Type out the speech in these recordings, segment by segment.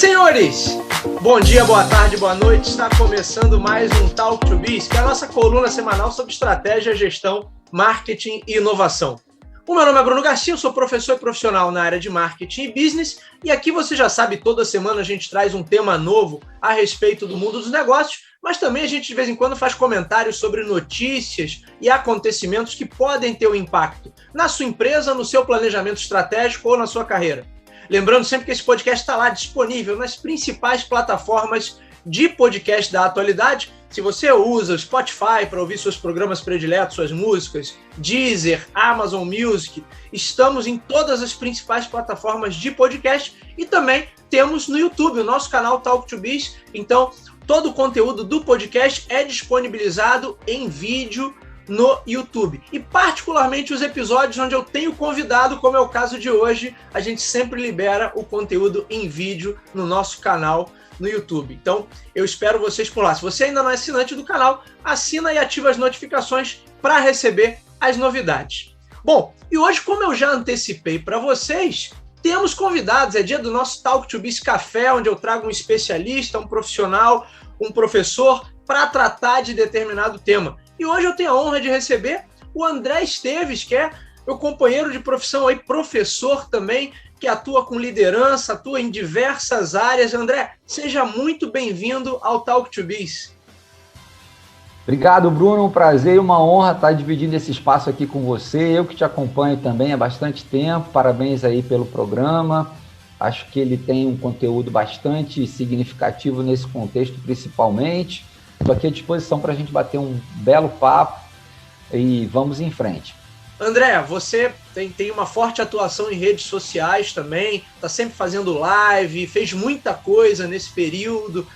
Senhores, bom dia, boa tarde, boa noite. Está começando mais um Talk to Biz, que é a nossa coluna semanal sobre estratégia, gestão, marketing e inovação. O meu nome é Bruno Garcia, eu sou professor e profissional na área de marketing e business, e aqui você já sabe, toda semana a gente traz um tema novo a respeito do mundo dos negócios, mas também a gente de vez em quando faz comentários sobre notícias e acontecimentos que podem ter um impacto na sua empresa, no seu planejamento estratégico ou na sua carreira. Lembrando sempre que esse podcast está lá disponível nas principais plataformas de podcast da atualidade. Se você usa o Spotify para ouvir seus programas prediletos, suas músicas, Deezer, Amazon Music, estamos em todas as principais plataformas de podcast e também temos no YouTube o nosso canal Talk to Biz. Então, todo o conteúdo do podcast é disponibilizado em vídeo no YouTube. E particularmente os episódios onde eu tenho convidado, como é o caso de hoje, a gente sempre libera o conteúdo em vídeo no nosso canal no YouTube. Então, eu espero vocês por lá. Se você ainda não é assinante do canal, assina e ativa as notificações para receber as novidades. Bom, e hoje, como eu já antecipei para vocês, temos convidados. É dia do nosso Talk to Biz Café, onde eu trago um especialista, um profissional, um professor para tratar de determinado tema. E hoje eu tenho a honra de receber o André Esteves, que é meu companheiro de profissão, aí, professor também, que atua com liderança, atua em diversas áreas. André, seja muito bem-vindo ao Talk to Biz. Obrigado, Bruno. Um prazer e uma honra estar dividindo esse espaço aqui com você. Eu que te acompanho também há bastante tempo. Parabéns aí pelo programa. Acho que ele tem um conteúdo bastante significativo nesse contexto, principalmente. Estou aqui à disposição para a gente bater um belo papo e vamos em frente. André, você tem uma forte atuação em redes sociais também, está sempre fazendo live, fez muita coisa nesse período,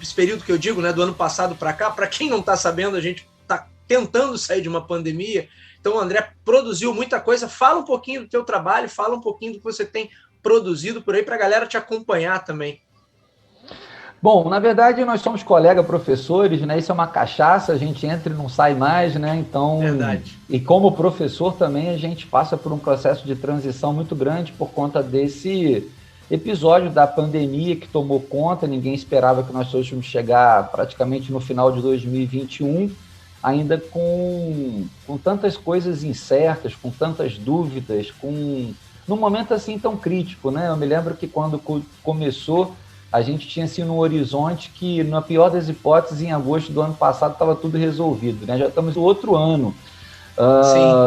esse período que eu digo, né, do ano passado para cá. Para quem não está sabendo, a gente está tentando sair de uma pandemia, então o André produziu muita coisa. Fala um pouquinho do teu trabalho, fala um pouquinho do que você tem produzido por aí para a galera te acompanhar também. Bom, na verdade, nós somos colegas professores, né? Isso é uma cachaça, a gente entra e não sai mais, né? Então, verdade. E como professor também, a gente passa por um processo de transição muito grande por conta desse episódio da pandemia que tomou conta. Ninguém esperava que nós fôssemos chegar praticamente no final de 2021, ainda com tantas coisas incertas, com tantas dúvidas, num momento assim tão crítico, né? Eu me lembro que quando começou, a gente tinha assim no horizonte que, na pior das hipóteses, em agosto do ano passado estava tudo resolvido, né? Já estamos no outro ano.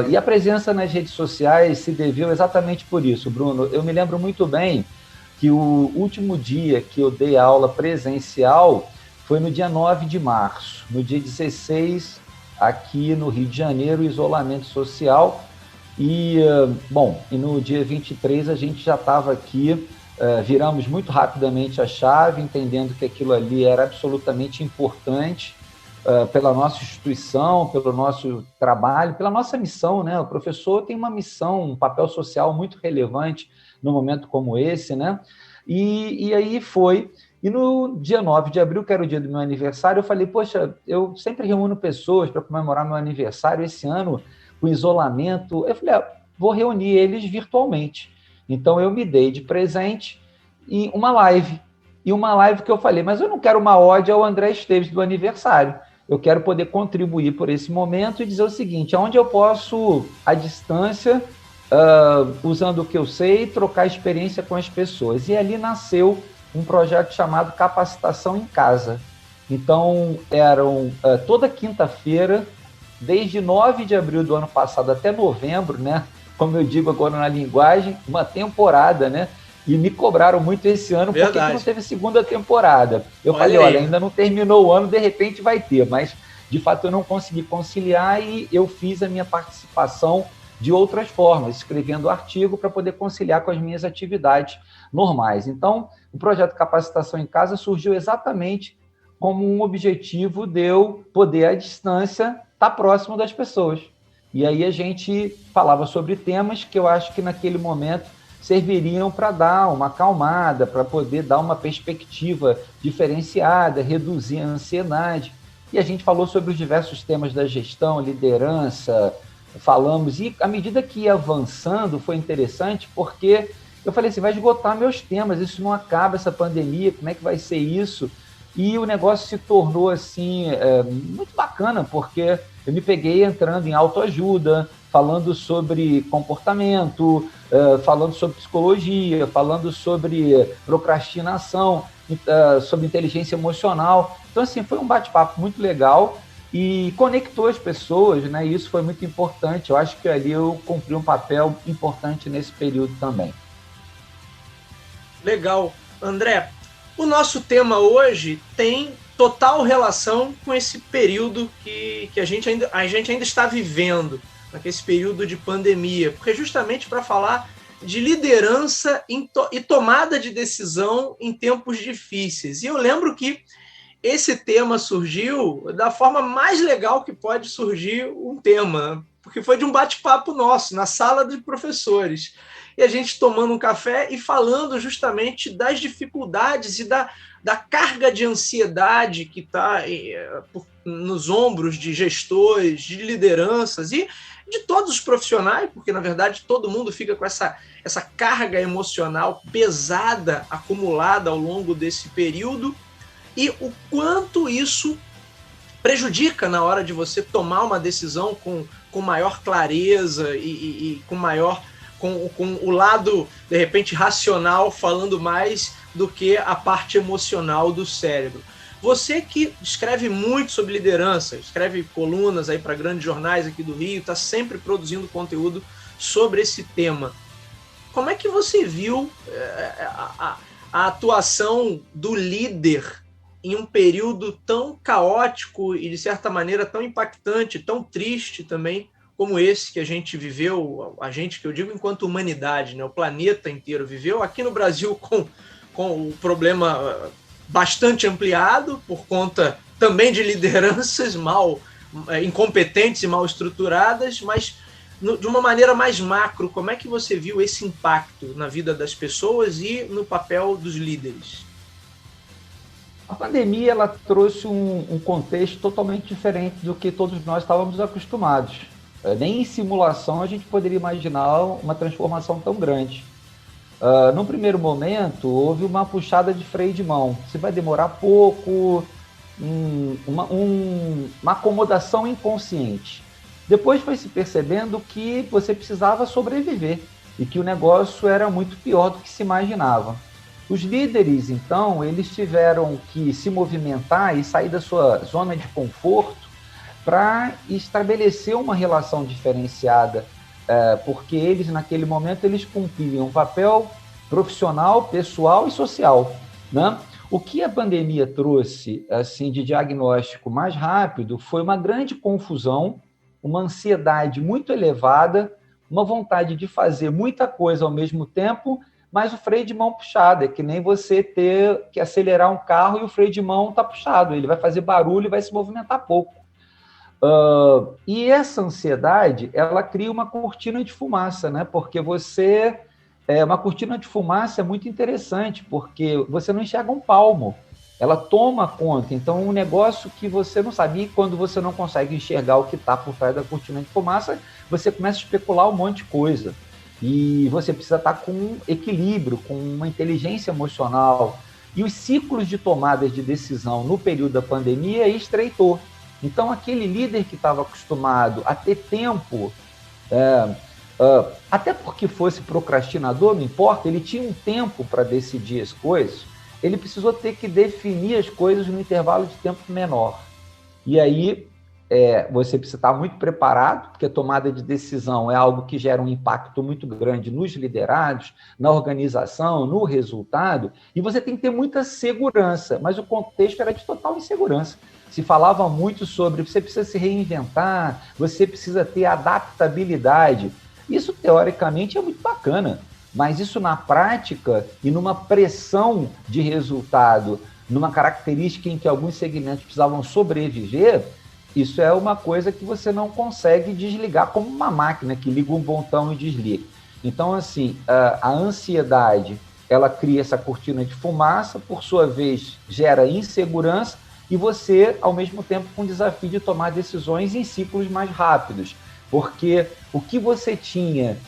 E a presença nas redes sociais se deveu exatamente por isso, Bruno. Eu me lembro muito bem que o último dia que eu dei aula presencial foi no dia 9 de março. No dia 16, aqui no Rio de Janeiro, isolamento social. E no dia 23 a gente já estava aqui. Viramos muito rapidamente a chave, entendendo que aquilo ali era absolutamente importante pela nossa instituição, pelo nosso trabalho, pela nossa missão, né? O professor tem uma missão, um papel social muito relevante num momento como esse, né? E aí foi. E no dia 9 de abril, que era o dia do meu aniversário, eu falei, poxa, eu sempre reúno pessoas para comemorar meu aniversário. Esse ano, com isolamento, eu falei, vou reunir eles virtualmente. Então, eu me dei de presente em uma live. E uma live que eu falei, mas eu não quero uma ode ao André Esteves do aniversário. Eu quero poder contribuir por esse momento e dizer o seguinte, aonde eu posso, à distância, usando o que eu sei, trocar experiência com as pessoas. E ali nasceu um projeto chamado Capacitação em Casa. Então, eram toda quinta-feira, desde 9 de abril do ano passado até novembro, né? Como eu digo agora na linguagem, uma temporada, né? E me cobraram muito esse ano, porque não teve segunda temporada. Eu falei, olha, ainda não terminou o ano, de repente vai ter, mas de fato eu não consegui conciliar e eu fiz a minha participação de outras formas, escrevendo artigo para poder conciliar com as minhas atividades normais. Então, o projeto Capacitação em Casa surgiu exatamente como um objetivo de eu poder, à distância, estar próximo das pessoas. E aí a gente falava sobre temas que eu acho que naquele momento serviriam para dar uma acalmada, para poder dar uma perspectiva diferenciada, reduzir a ansiedade. E a gente falou sobre os diversos temas da gestão, liderança, falamos. E à medida que ia avançando, foi interessante porque Eu falei assim, vai esgotar meus temas, isso não acaba, essa pandemia, como é que vai ser isso? E o negócio se tornou assim, muito bacana, porque eu me peguei entrando em autoajuda, falando sobre comportamento, falando sobre psicologia, falando sobre procrastinação, sobre inteligência emocional. Então, assim, foi um bate-papo muito legal e conectou as pessoas, né? E isso foi muito importante. Eu acho que ali eu cumpri um papel importante nesse período também. Legal. André, o nosso tema hoje tem total relação com esse período que a gente ainda está vivendo, esse período de pandemia, porque justamente para falar de liderança e tomada de decisão em tempos difíceis. E eu lembro que esse tema surgiu da forma mais legal que pode surgir um tema, porque foi de um bate-papo nosso, na sala de professores. E a gente tomando um café e falando justamente das dificuldades e da carga de ansiedade que está nos ombros de gestores, de lideranças e de todos os profissionais, porque, na verdade, todo mundo fica com essa carga emocional pesada acumulada ao longo desse período e o quanto isso prejudica na hora de você tomar uma decisão com maior clareza e com o lado, de repente, racional falando mais do que a parte emocional do cérebro. Você que escreve muito sobre liderança, escreve colunas aí para grandes jornais aqui do Rio, está sempre produzindo conteúdo sobre esse tema. Como é que você viu a atuação do líder em um período tão caótico e, de certa maneira, tão impactante, tão triste também, como esse que a gente viveu, a gente que eu digo enquanto humanidade, né? O planeta inteiro viveu, aqui no Brasil com o problema bastante ampliado, por conta também de lideranças incompetentes e mal estruturadas, mas de uma maneira mais macro, como é que você viu esse impacto na vida das pessoas e no papel dos líderes? A pandemia ela trouxe um contexto totalmente diferente do que todos nós estávamos acostumados. Nem em simulação a gente poderia imaginar uma transformação tão grande. Num primeiro momento, houve uma puxada de freio de mão. Você vai demorar pouco, uma acomodação inconsciente. Depois foi se percebendo que você precisava sobreviver e que o negócio era muito pior do que se imaginava. Os líderes, então, eles tiveram que se movimentar e sair da sua zona de conforto para estabelecer uma relação diferenciada, porque eles, naquele momento, eles cumpriam um papel profissional, pessoal e social, né? O que a pandemia trouxe assim, de diagnóstico mais rápido foi uma grande confusão, uma ansiedade muito elevada, uma vontade de fazer muita coisa ao mesmo tempo, mas o freio de mão puxado. É que nem você ter que acelerar um carro e o freio de mão está puxado, ele vai fazer barulho e vai se movimentar pouco. E essa ansiedade, ela cria uma cortina de fumaça, né? Porque uma cortina de fumaça é muito interessante, porque você não enxerga um palmo, ela toma conta. Então, um negócio que você não sabia, quando você não consegue enxergar o que está por trás da cortina de fumaça, você começa a especular um monte de coisa. E você precisa estar com equilíbrio, com uma inteligência emocional. E os ciclos de tomadas de decisão no período da pandemia estreitou. Então, aquele líder que estava acostumado a ter tempo, até porque fosse procrastinador, não importa, ele tinha um tempo para decidir as coisas, ele precisou ter que definir as coisas num intervalo de tempo menor. E aí, você precisa estar muito preparado, porque a tomada de decisão é algo que gera um impacto muito grande nos liderados, na organização, no resultado, e você tem que ter muita segurança, mas o contexto era de total insegurança. Se falava muito sobre você precisa se reinventar, você precisa ter adaptabilidade. Isso, teoricamente, é muito bacana, mas isso na prática e numa pressão de resultado, numa característica em que alguns segmentos precisavam sobreviver, isso é uma coisa que você não consegue desligar como uma máquina que liga um botão e desliga. Então, assim, a ansiedade, ela cria essa cortina de fumaça, por sua vez, gera insegurança e você, ao mesmo tempo, com o desafio de tomar decisões em ciclos mais rápidos. Porque o que você tinha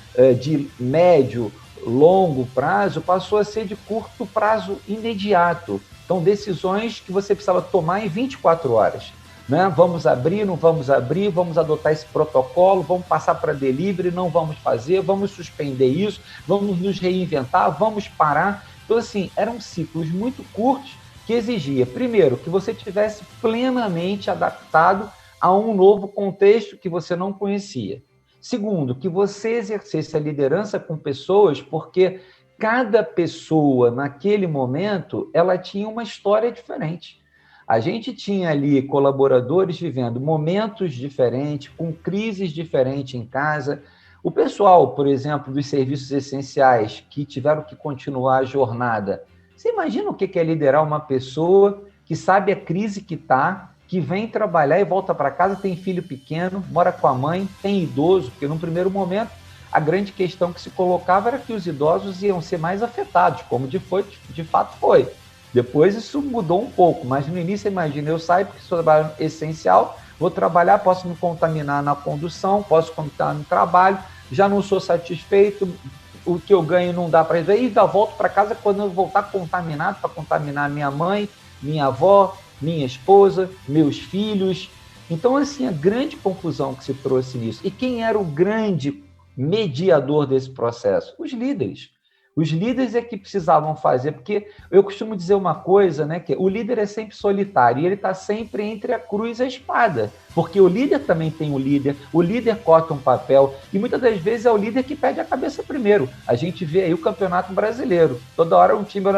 de médio longo prazo passou a ser de curto prazo imediato. Então, decisões que você precisava tomar em 24 horas. Né? Vamos abrir, não vamos abrir, vamos adotar esse protocolo, vamos passar para delivery, não vamos fazer, vamos suspender isso, vamos nos reinventar, vamos parar. Então, assim, eram ciclos muito curtos que exigia, primeiro, que você tivesse plenamente adaptado a um novo contexto que você não conhecia. Segundo, que você exercesse a liderança com pessoas, porque cada pessoa, naquele momento, ela tinha uma história diferente. A gente tinha ali colaboradores vivendo momentos diferentes, com crises diferentes em casa. O pessoal, por exemplo, dos serviços essenciais, que tiveram que continuar a jornada. Você imagina o que é liderar uma pessoa que sabe a crise que está, que vem trabalhar e volta para casa, tem filho pequeno, mora com a mãe, tem idoso, porque no primeiro momento a grande questão que se colocava era que os idosos iam ser mais afetados, como de fato foi. Depois isso mudou um pouco, mas no início, imagina, eu saio porque sou trabalho essencial, vou trabalhar, posso me contaminar na condução, posso contaminar no trabalho, já não sou satisfeito, o que eu ganho não dá para resolver, e ainda volto para casa quando eu voltar contaminado, para contaminar minha mãe, minha avó, minha esposa, meus filhos. Então, assim, a grande confusão que se trouxe nisso. E quem era o grande mediador desse processo? Os líderes. Os líderes é que precisavam fazer, porque eu costumo dizer uma coisa, né, que o líder é sempre solitário, e ele está sempre entre a cruz e a espada, porque o líder também tem o líder corta um papel, e muitas das vezes é o líder que perde a cabeça primeiro. A gente vê aí o Campeonato Brasileiro, toda hora um time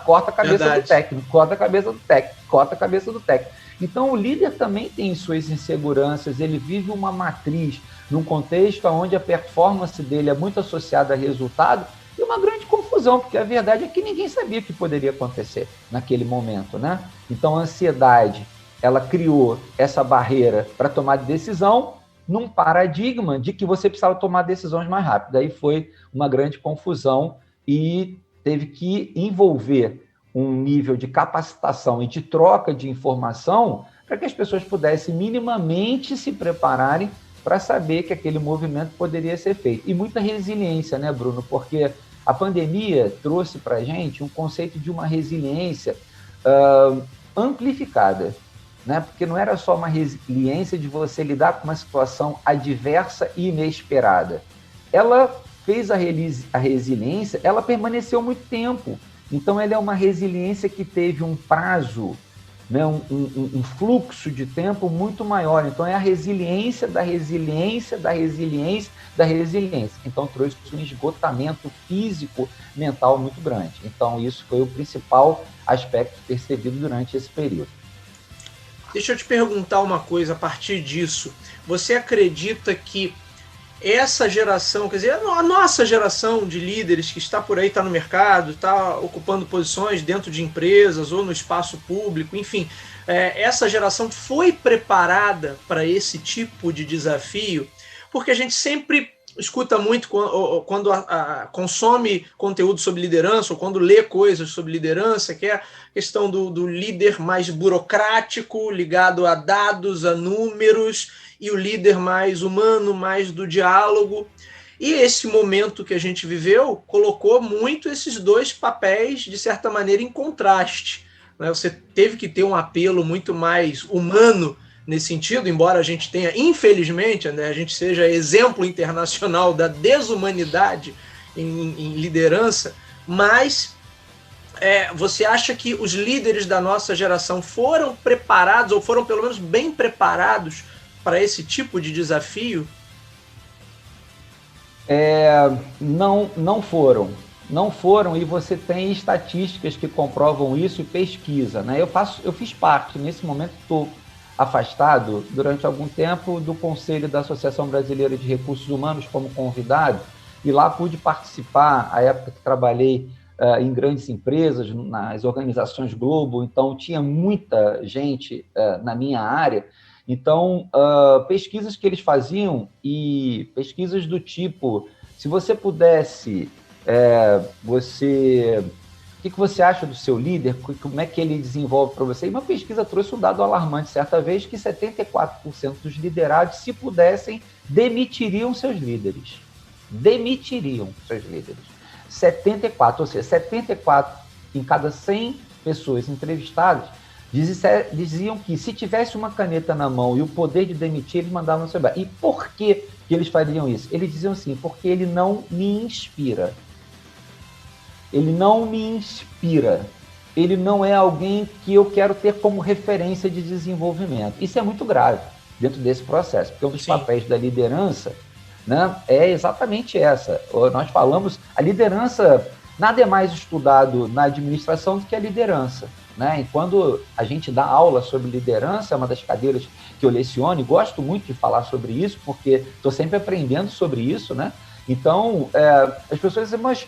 corta a cabeça do técnico, corta a cabeça do técnico, corta a cabeça do técnico. Então o líder também tem suas inseguranças, ele vive uma matriz, num contexto onde a performance dele é muito associada a resultado, e uma grande confusão, porque a verdade é que ninguém sabia o que poderia acontecer naquele momento, né? Então, a ansiedade, ela criou essa barreira para tomar decisão num paradigma de que você precisava tomar decisões mais rápido. Aí foi uma grande confusão e teve que envolver um nível de capacitação e de troca de informação para que as pessoas pudessem minimamente se prepararem para saber que aquele movimento poderia ser feito. E muita resiliência, né, Bruno? Porque a pandemia trouxe para a gente um conceito de uma resiliência amplificada, né? Porque não era só uma resiliência de você lidar com uma situação adversa e inesperada. Ela fez a resiliência, ela permaneceu muito tempo. Então, ela é uma resiliência que teve um prazo, né, um fluxo de tempo muito maior. Então, é a resiliência da resiliência, da resiliência, da resiliência. Então, trouxe um esgotamento físico, mental muito grande. Então, isso foi o principal aspecto percebido durante esse período. Deixa eu te perguntar uma coisa a partir disso. Você acredita que essa geração, quer dizer, a nossa geração de líderes que está por aí, está no mercado, está ocupando posições dentro de empresas ou no espaço público, enfim, essa geração foi preparada para esse tipo de desafio? Porque a gente sempre escuta muito quando consome conteúdo sobre liderança ou quando lê coisas sobre liderança, que é a questão do líder mais burocrático, ligado a dados, a números, e o líder mais humano, mais do diálogo. E esse momento que a gente viveu colocou muito esses dois papéis, de certa maneira, em contraste. Você teve que ter um apelo muito mais humano nesse sentido, embora a gente tenha, infelizmente, né, a gente seja exemplo internacional da desumanidade em liderança, mas você acha que os líderes da nossa geração foram preparados, ou foram pelo menos bem preparados para esse tipo de desafio? Não foram, e você tem estatísticas que comprovam isso e pesquisa, né? Eu fiz parte, nesse momento estou afastado durante algum tempo do Conselho da Associação Brasileira de Recursos Humanos como convidado, e lá pude participar, à época que trabalhei em grandes empresas, nas organizações Globo, então tinha muita gente na minha área. Então, pesquisas que eles faziam, e pesquisas do tipo, se você pudesse, o que você acha do seu líder, como é que ele desenvolve para você? E uma pesquisa trouxe um dado alarmante, certa vez, que 74% dos liderados, se pudessem, demitiriam seus líderes. 74, ou seja, 74 em cada 100 pessoas entrevistadas diziam que se tivesse uma caneta na mão e o poder de demitir, eles mandavam se embora. E por que eles fariam isso? Eles diziam assim, porque ele não me inspira. Ele não me inspira. Ele não é alguém que eu quero ter como referência de desenvolvimento. Isso é muito grave dentro desse processo, porque um dos papéis da liderança, né, é exatamente essa. Nós falamos, a liderança, nada é mais estudado na administração do que a liderança. Né? E quando a gente dá aula sobre liderança, é uma das cadeiras que eu leciono, e gosto muito de falar sobre isso, porque estou sempre aprendendo sobre isso, né? Então, as pessoas dizem, mas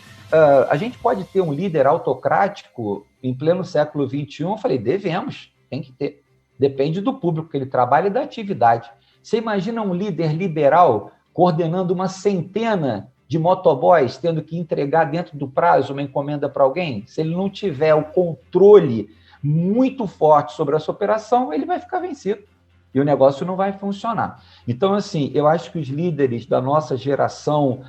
a gente pode ter um líder autocrático em pleno século XXI? Eu falei, devemos, tem que ter. Depende do público que ele trabalha e da atividade. Você imagina um líder liberal coordenando uma centena de motoboys, tendo que entregar dentro do prazo uma encomenda para alguém? Se ele não tiver o controle muito forte sobre essa operação, ele vai ficar vencido e o negócio não vai funcionar. Então, assim, eu acho que os líderes da nossa geração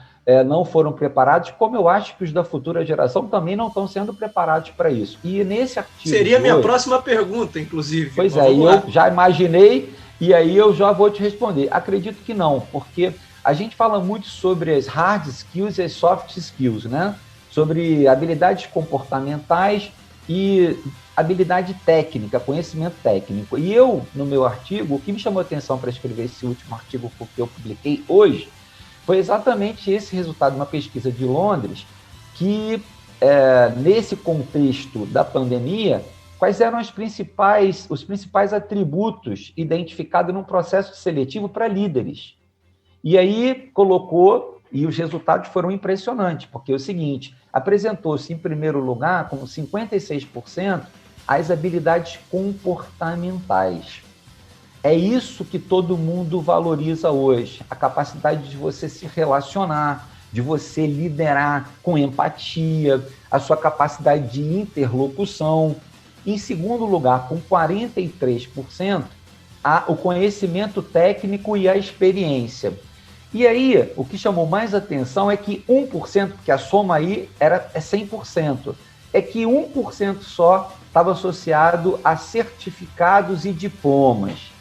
não foram preparados, como eu acho que os da futura geração também não estão sendo preparados para isso. E nesse artigo... Seria a minha próxima pergunta, inclusive. Pois é, e eu já imaginei, e aí eu já vou te responder. Acredito que não, porque a gente fala muito sobre as hard skills e as soft skills, né? Sobre habilidades comportamentais e habilidade técnica, conhecimento técnico. E eu, no meu artigo, o que me chamou a atenção para escrever esse último artigo que eu publiquei hoje, foi exatamente esse resultado de uma pesquisa de Londres, que, nesse contexto da pandemia, quais eram os principais atributos identificados num processo seletivo para líderes. E aí colocou, e os resultados foram impressionantes, porque é o seguinte, apresentou-se em primeiro lugar, com 56%, as habilidades comportamentais. É isso que todo mundo valoriza hoje, a capacidade de você se relacionar, de você liderar com empatia, a sua capacidade de interlocução. Em segundo lugar, com 43%, o conhecimento técnico e a experiência. E aí, o que chamou mais atenção é que 1%, porque a soma aí é 100%, é que 1% só estava associado a certificados e diplomas.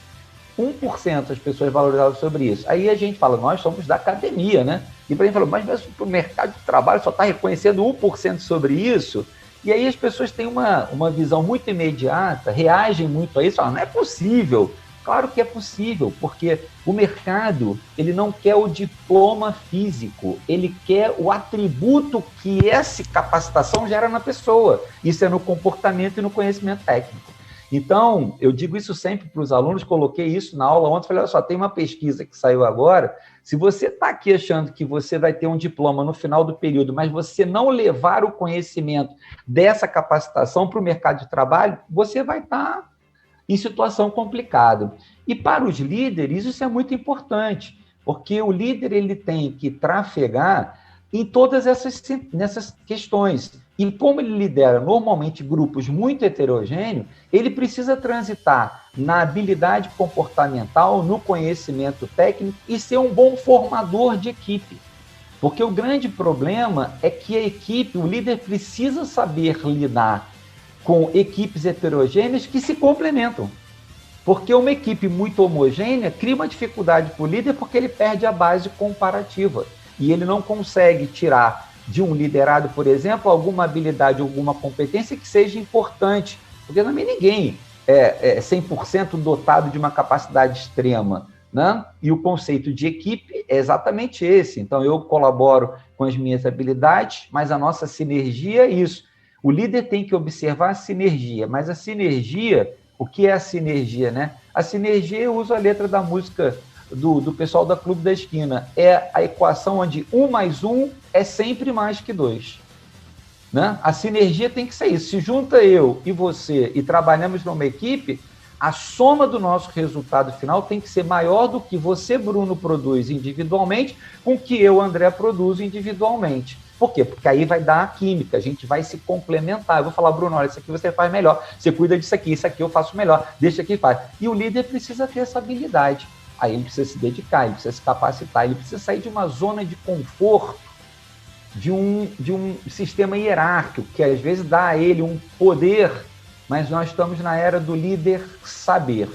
1% as pessoas valorizavam sobre isso. Aí a gente fala, nós somos da academia, né? E para a gente falou, mas o mercado de trabalho só está reconhecendo 1% sobre isso. E aí as pessoas têm uma visão muito imediata, reagem muito a isso, não é possível. Claro que é possível, porque o mercado ele não quer o diploma físico, ele quer o atributo que essa capacitação gera na pessoa. Isso é no comportamento e no conhecimento técnico. Então, eu digo isso sempre para os alunos, coloquei isso na aula ontem, falei, olha só, tem uma pesquisa que saiu agora, se você está aqui achando que você vai ter um diploma no final do período, mas você não levar o conhecimento dessa capacitação para o mercado de trabalho, você vai estar em situação complicada. E para os líderes, isso é muito importante, porque o líder ele tem que trafegar em todas nessas questões. E como ele lidera normalmente grupos muito heterogêneos, ele precisa transitar na habilidade comportamental, no conhecimento técnico e ser um bom formador de equipe. Porque o grande problema é que a equipe, o líder precisa saber lidar com equipes heterogêneas que se complementam. Porque uma equipe muito homogênea cria uma dificuldade para o líder porque ele perde a base comparativa. E ele não consegue tirar de um liderado, por exemplo, alguma habilidade, alguma competência que seja importante. Porque também ninguém é 100% dotado de uma capacidade extrema, né? E o conceito de equipe é exatamente esse. Então, eu colaboro com as minhas habilidades, mas a nossa sinergia é isso. O líder tem que observar a sinergia, mas a sinergia, o que é a sinergia, né? A sinergia, eu uso a letra da música do pessoal da Clube da Esquina, é a equação onde 1 mais 1 é sempre mais que 2. Né? A sinergia tem que ser isso. Se junta eu e você e trabalhamos numa equipe, a soma do nosso resultado final tem que ser maior do que você, Bruno, produz individualmente com o que eu, André, produzo individualmente. Por quê? Porque aí vai dar a química, a gente vai se complementar. Eu vou falar, Bruno, olha, isso aqui você faz melhor, você cuida disso aqui, isso aqui eu faço melhor, deixa aqui e faz. E o líder precisa ter essa habilidade. Aí ele precisa se dedicar, ele precisa se capacitar, ele precisa sair de uma zona de conforto de um sistema hierárquico, que às vezes dá a ele um poder, mas nós estamos na era do líder saber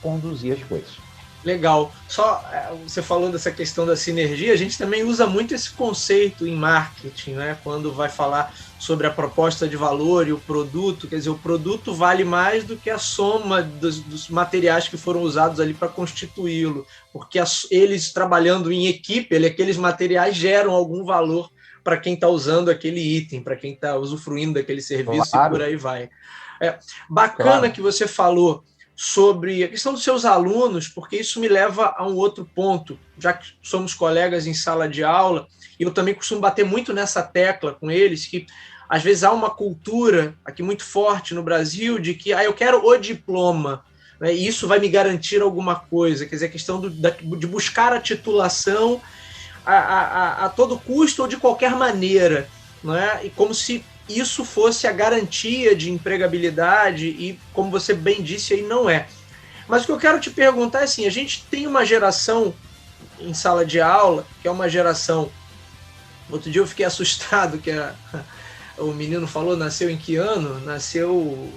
conduzir as coisas. Legal. Só você falou dessa questão da sinergia, a gente também usa muito esse conceito em marketing, né? Quando vai falar sobre a proposta de valor e o produto, quer dizer, o produto vale mais do que a soma dos materiais que foram usados ali para constituí-lo, porque eles trabalhando em equipe, aqueles materiais geram algum valor para quem está usando aquele item, para quem está usufruindo daquele serviço, claro. E por aí vai. Bacana, claro. Que você falou sobre a questão dos seus alunos, porque isso me leva a um outro ponto, já que somos colegas em sala de aula, e eu também costumo bater muito nessa tecla com eles, que às vezes há uma cultura aqui muito forte no Brasil de que eu quero o diploma, né, e isso vai me garantir alguma coisa, quer dizer, a questão de buscar a titulação a todo custo ou de qualquer maneira, né, e como se isso fosse a garantia de empregabilidade e, como você bem disse, aí não é. Mas o que eu quero te perguntar é assim, a gente tem uma geração em sala de aula, que é uma geração... Outro dia eu fiquei assustado, que o menino falou, nasceu em que ano? Nasceu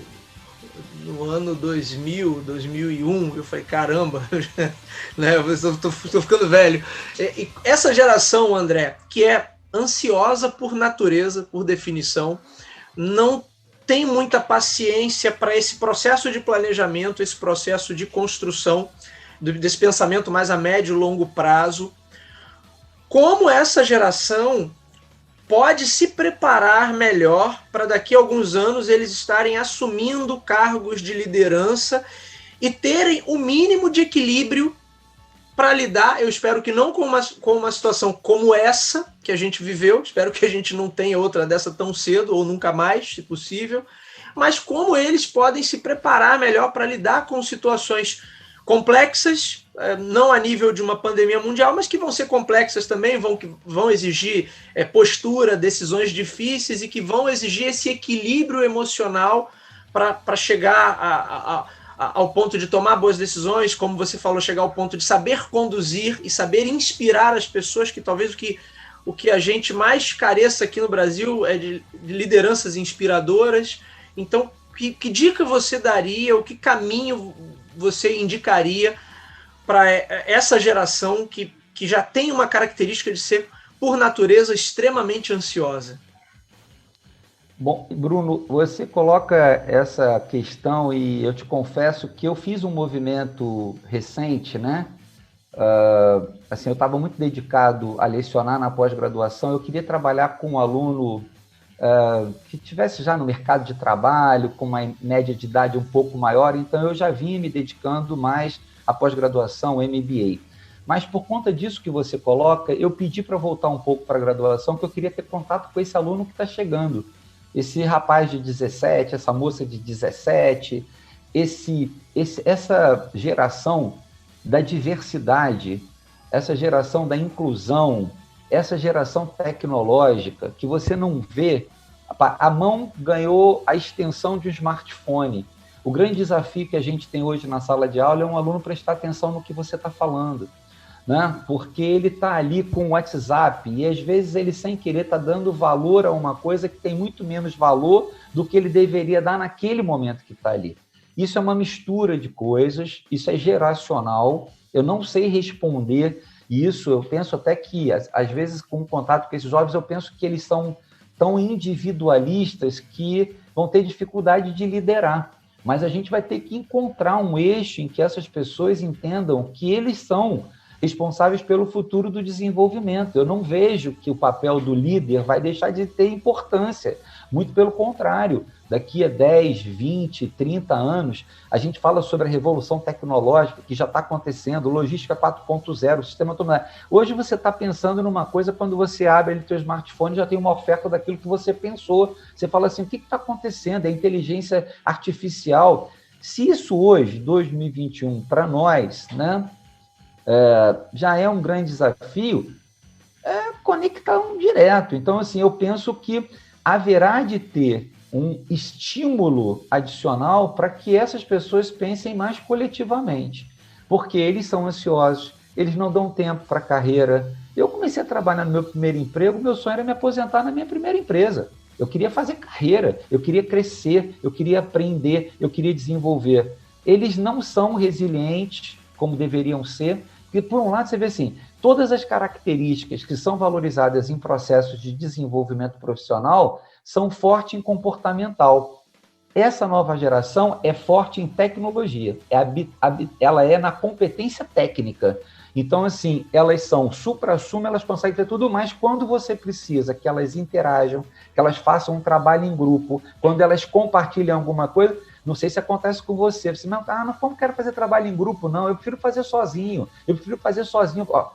no ano 2000, 2001. Eu falei, caramba, né? Estou ficando velho. E essa geração, André, que é ansiosa por natureza, por definição, não tem muita paciência para esse processo de planejamento, esse processo de construção, desse pensamento mais a médio e longo prazo. Como essa geração pode se preparar melhor para daqui a alguns anos eles estarem assumindo cargos de liderança e terem o mínimo de equilíbrio para lidar, eu espero que não com uma situação como essa que a gente viveu, espero que a gente não tenha outra dessa tão cedo ou nunca mais, se possível, mas como eles podem se preparar melhor para lidar com situações complexas, não a nível de uma pandemia mundial, mas que vão ser complexas também, vão exigir postura, decisões difíceis e que vão exigir esse equilíbrio emocional para chegar ao ponto de tomar boas decisões, como você falou, chegar ao ponto de saber conduzir e saber inspirar as pessoas, que talvez o que a gente mais careça aqui no Brasil é de lideranças inspiradoras. Então, que dica você daria, ou que caminho você indicaria para essa geração que já tem uma característica de ser, por natureza, extremamente ansiosa? Bom, Bruno, você coloca essa questão e eu te confesso que eu fiz um movimento recente, né? Assim, eu estava muito dedicado a lecionar na pós-graduação, eu queria trabalhar com um aluno que estivesse já no mercado de trabalho, com uma média de idade um pouco maior, então eu já vinha me dedicando mais à pós-graduação, MBA. Mas por conta disso que você coloca, eu pedi para voltar um pouco para a graduação, que eu queria ter contato com esse aluno que está chegando. Esse rapaz de 17, essa moça de 17, essa geração da diversidade, essa geração da inclusão, essa geração tecnológica, que você não vê, a mão ganhou a extensão de um smartphone. O grande desafio que a gente tem hoje na sala de aula é um aluno prestar atenção no que você está falando, né? Porque ele está ali com o WhatsApp e às vezes ele sem querer está dando valor a uma coisa que tem muito menos valor do que ele deveria dar naquele momento que está ali. Isso é uma mistura de coisas, isso é geracional, eu não sei responder isso, eu penso até que às vezes com o contato com esses jovens eu penso que eles são tão individualistas que vão ter dificuldade de liderar, mas a gente vai ter que encontrar um eixo em que essas pessoas entendam que eles são responsáveis pelo futuro do desenvolvimento. Eu não vejo que o papel do líder vai deixar de ter importância. Muito pelo contrário, daqui a 10, 20, 30 anos, a gente fala sobre a revolução tecnológica que já está acontecendo, logística 4.0, sistema todo. Hoje você está pensando numa coisa, quando você abre o seu smartphone, já tem uma oferta daquilo que você pensou. Você fala assim, o que está acontecendo? É inteligência artificial. Se isso hoje, 2021, para nós, né, já é um grande desafio, conectar direto. Então, assim, eu penso que haverá de ter um estímulo adicional para que essas pessoas pensem mais coletivamente, porque eles são ansiosos, eles não dão tempo para a carreira, Eu comecei a trabalhar no meu primeiro emprego, meu sonho era me aposentar na minha primeira empresa. Eu queria fazer carreira, eu queria crescer, eu queria aprender, eu queria desenvolver. Eles não são resilientes como deveriam ser, porque, por um lado, você vê assim, todas as características que são valorizadas em processos de desenvolvimento profissional são fortes em comportamental. Essa nova geração é forte em tecnologia, ela é na competência técnica. Então, assim, elas são supra-sumo, elas conseguem ter tudo mais quando você precisa que elas interajam, que elas façam um trabalho em grupo, quando elas compartilham alguma coisa. Não sei se acontece com você. Você não quero fazer trabalho em grupo, não. Eu prefiro fazer sozinho. Ó,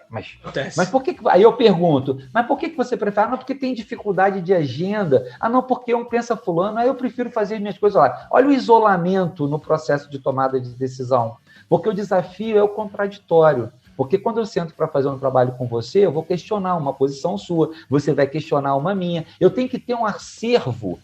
mas por que... Aí eu pergunto, mas por que você prefere? Não, porque tem dificuldade de agenda. Não, porque um pensa fulano. Aí eu prefiro fazer minhas coisas lá. Olha o isolamento no processo de tomada de decisão. Porque o desafio é o contraditório. Porque quando eu sento para fazer um trabalho com você, eu vou questionar uma posição sua, você vai questionar uma minha. Eu tenho que ter um acervo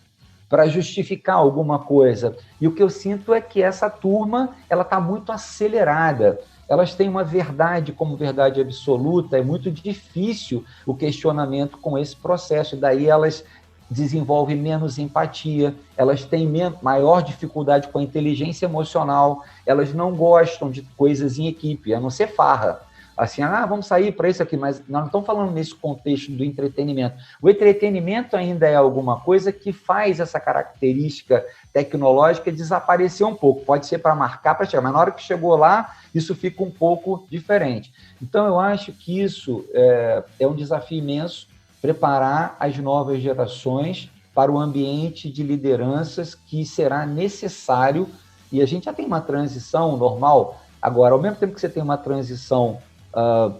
para justificar alguma coisa. E o que eu sinto é que essa turma ela está muito acelerada. Elas têm uma verdade como verdade absoluta, é muito difícil o questionamento com esse processo. Daí elas desenvolvem menos empatia, elas têm maior dificuldade com a inteligência emocional, elas não gostam de coisas em equipe, a não ser farra. Assim, vamos sair para isso aqui, mas nós não estamos falando nesse contexto do entretenimento. O entretenimento ainda é alguma coisa que faz essa característica tecnológica desaparecer um pouco. Pode ser para marcar, para chegar, mas na hora que chegou lá, isso fica um pouco diferente. Então, eu acho que isso é um desafio imenso, preparar as novas gerações para o ambiente de lideranças que será necessário, e a gente já tem uma transição normal. Agora, ao mesmo tempo que você tem uma transição,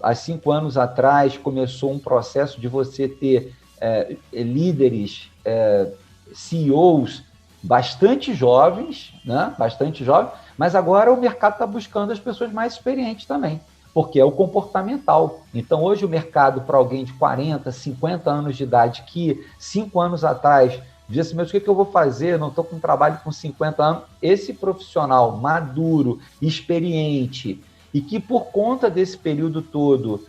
há 5 anos atrás começou um processo de você ter líderes, CEOs bastante jovens, né? Bastante jovens, mas agora o mercado está buscando as pessoas mais experientes também, porque é o comportamental. Então, hoje o mercado para alguém de 40, 50 anos de idade, que 5 anos atrás dizia assim, mas o que eu vou fazer? Não estou com um trabalho com 50 anos. Esse profissional maduro, experiente, e que por conta desse período todo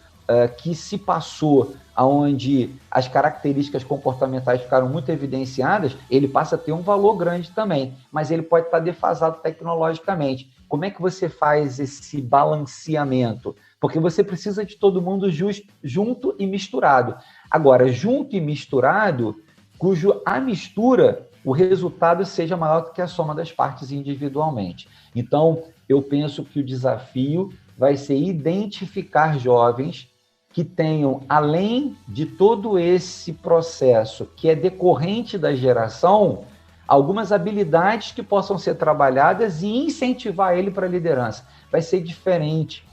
que se passou, onde as características comportamentais ficaram muito evidenciadas, ele passa a ter um valor grande também, mas ele pode estar defasado tecnologicamente. Como é que você faz esse balanceamento? Porque você precisa de todo mundo junto e misturado. Agora, junto e misturado, cujo a mistura, o resultado seja maior do que a soma das partes individualmente. Então, eu penso que o desafio vai ser identificar jovens que tenham, além de todo esse processo que é decorrente da geração, algumas habilidades que possam ser trabalhadas e incentivar ele para a liderança. Vai ser diferente.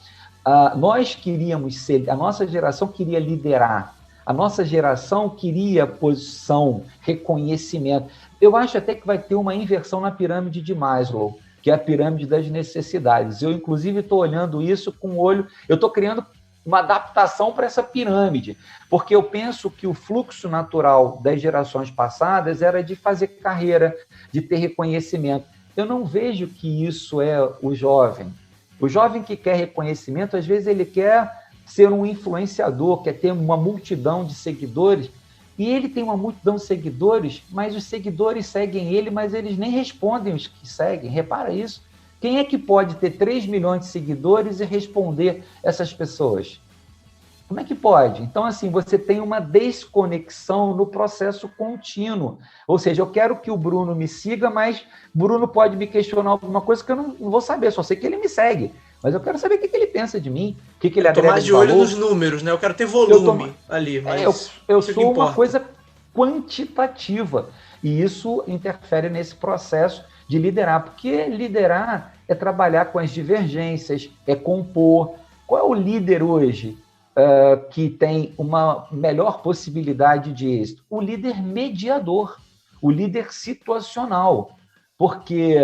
Nós queríamos ser, a nossa geração queria liderar, a nossa geração queria posição, reconhecimento. Eu acho até que vai ter uma inversão na pirâmide de Maslow, que é a pirâmide das necessidades. Eu, inclusive, estou olhando isso com o olho, eu estou criando uma adaptação para essa pirâmide, porque eu penso que o fluxo natural das gerações passadas era de fazer carreira, de ter reconhecimento. Eu não vejo que isso é o jovem. O jovem que quer reconhecimento, às vezes ele quer ser um influenciador, quer ter uma multidão de seguidores, e ele tem uma multidão de seguidores, mas os seguidores seguem ele, mas eles nem respondem os que seguem. Repara isso. Quem é que pode ter 3 milhões de seguidores e responder essas pessoas? Como é que pode? Então, assim, você tem uma desconexão no processo contínuo. Ou seja, eu quero que o Bruno me siga, mas Bruno pode me questionar alguma coisa que eu não vou saber, só sei que ele me segue. Mas eu quero saber o que ele pensa de mim, o que ele agrega de valor. Tomar de olho nos números, né? Eu quero ter volume ali. Mas eu sou uma coisa quantitativa. E isso interfere nesse processo de liderar, porque liderar é trabalhar com as divergências, é compor. Qual é o líder hoje que tem uma melhor possibilidade de êxito? O líder mediador, o líder situacional, porque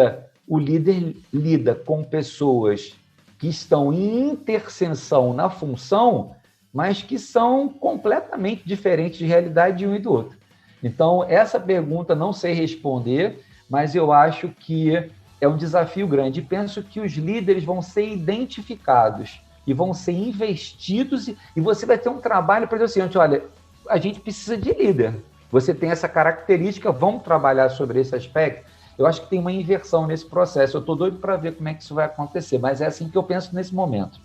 o líder lida com pessoas que estão em interseção na função, mas que são completamente diferentes de realidade de um e do outro. Então, essa pergunta não sei responder, mas eu acho que é um desafio grande. E penso que os líderes vão ser identificados e vão ser investidos, e você vai ter um trabalho para dizer assim, olha, a gente precisa de líder. Você tem essa característica, vamos trabalhar sobre esse aspecto. Eu acho que tem uma inversão nesse processo. Eu estou doido para ver como é que isso vai acontecer, mas é assim que eu penso nesse momento.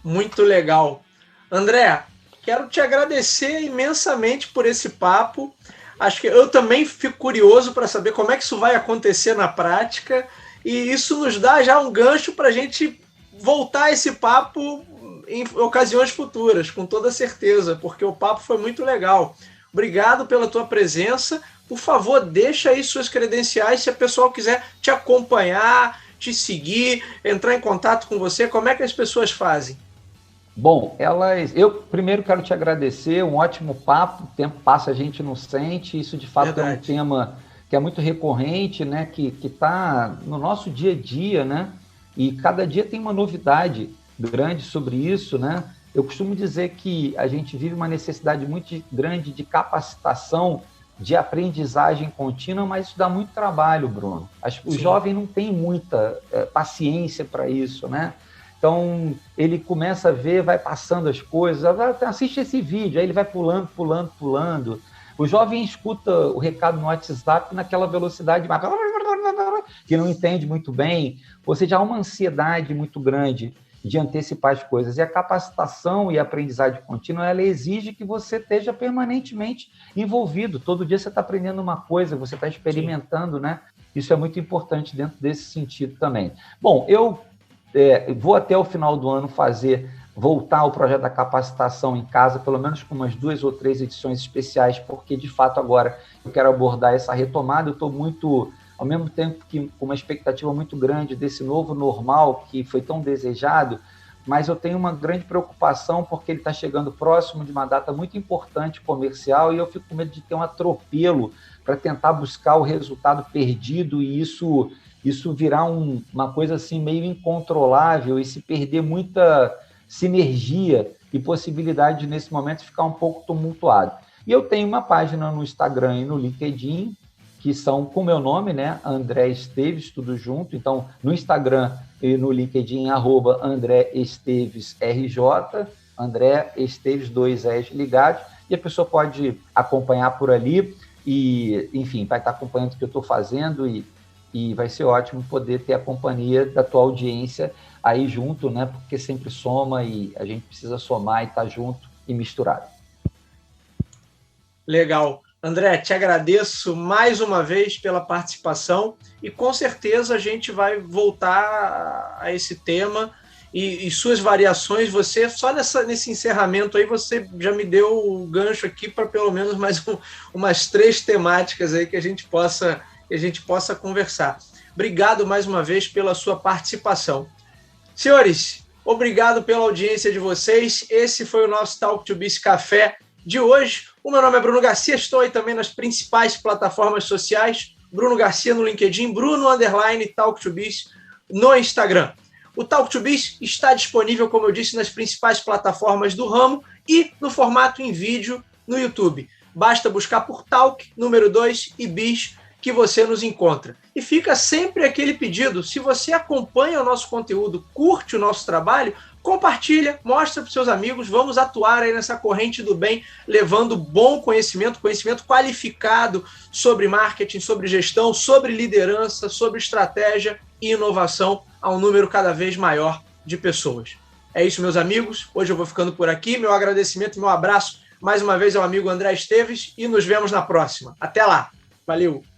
Muito legal. André, quero te agradecer imensamente por esse papo. Acho que eu também fico curioso para saber como é que isso vai acontecer na prática, e isso nos dá já um gancho para a gente voltar a esse papo em ocasiões futuras, com toda certeza, porque o papo foi muito legal. Obrigado pela tua presença. Por favor, deixa aí suas credenciais, se a pessoa quiser te acompanhar, te seguir, entrar em contato com você, como é que as pessoas fazem? Bom, eu primeiro quero te agradecer, um ótimo papo, o tempo passa, a gente não sente, isso de fato é um tema que é muito recorrente, né, que está no nosso dia a dia, né, e cada dia tem uma novidade grande sobre isso, né. Eu costumo dizer que a gente vive uma necessidade muito grande de capacitação, de aprendizagem contínua, mas isso dá muito trabalho, Bruno. O jovem não tem muita paciência para isso, né? Então, ele começa a ver, vai passando as coisas, assiste esse vídeo, aí ele vai pulando. O jovem escuta o recado no WhatsApp naquela velocidade que não entende muito bem, ou seja, há uma ansiedade muito grande de antecipar as coisas. E a capacitação e a aprendizagem contínua, ela exige que você esteja permanentemente envolvido. Todo dia você está aprendendo uma coisa, você está experimentando, né? Isso é muito importante dentro desse sentido também. Bom, eu vou até o final do ano voltar ao projeto da capacitação em casa, pelo menos com umas 2 ou 3 edições especiais, porque, de fato, agora eu quero abordar essa retomada. Eu estou muito, ao mesmo tempo que com uma expectativa muito grande desse novo normal que foi tão desejado, mas eu tenho uma grande preocupação porque ele está chegando próximo de uma data muito importante comercial e eu fico com medo de ter um atropelo para tentar buscar o resultado perdido e isso virar uma coisa assim meio incontrolável e se perder muita sinergia e possibilidade de, nesse momento, ficar um pouco tumultuado. E eu tenho uma página no Instagram e no LinkedIn, que são com o meu nome, né? André Esteves, tudo junto. Então, no Instagram e no LinkedIn, @AndréEstevesRJ, André Esteves, 2 S ligados, e a pessoa pode acompanhar por ali e, enfim, vai estar acompanhando o que eu estou fazendo e vai ser ótimo poder ter a companhia da tua audiência aí junto, né? Porque sempre soma e a gente precisa somar e estar junto e misturado. Legal. André, te agradeço mais uma vez pela participação e com certeza a gente vai voltar a esse tema e suas variações. Você, só nesse encerramento aí, você já me deu o gancho aqui para pelo menos mais umas 3 temáticas aí que a gente possa conversar. Obrigado mais uma vez pela sua participação. Senhores, obrigado pela audiência de vocês. Esse foi o nosso Talk to Biz Café de hoje. O meu nome é Bruno Garcia, estou aí também nas principais plataformas sociais. Bruno Garcia no LinkedIn, Bruno_Talk to Biz no Instagram. O Talk to Biz está disponível, como eu disse, nas principais plataformas do ramo e no formato em vídeo no YouTube. Basta buscar por Talk, número 2 e Biz, que você nos encontra. E fica sempre aquele pedido, se você acompanha o nosso conteúdo, curte o nosso trabalho, compartilha, mostra para os seus amigos, vamos atuar aí nessa corrente do bem, levando bom conhecimento qualificado sobre marketing, sobre gestão, sobre liderança, sobre estratégia e inovação a um número cada vez maior de pessoas. É isso, meus amigos. Hoje eu vou ficando por aqui. Meu agradecimento e meu abraço mais uma vez ao amigo André Esteves e nos vemos na próxima. Até lá. Valeu!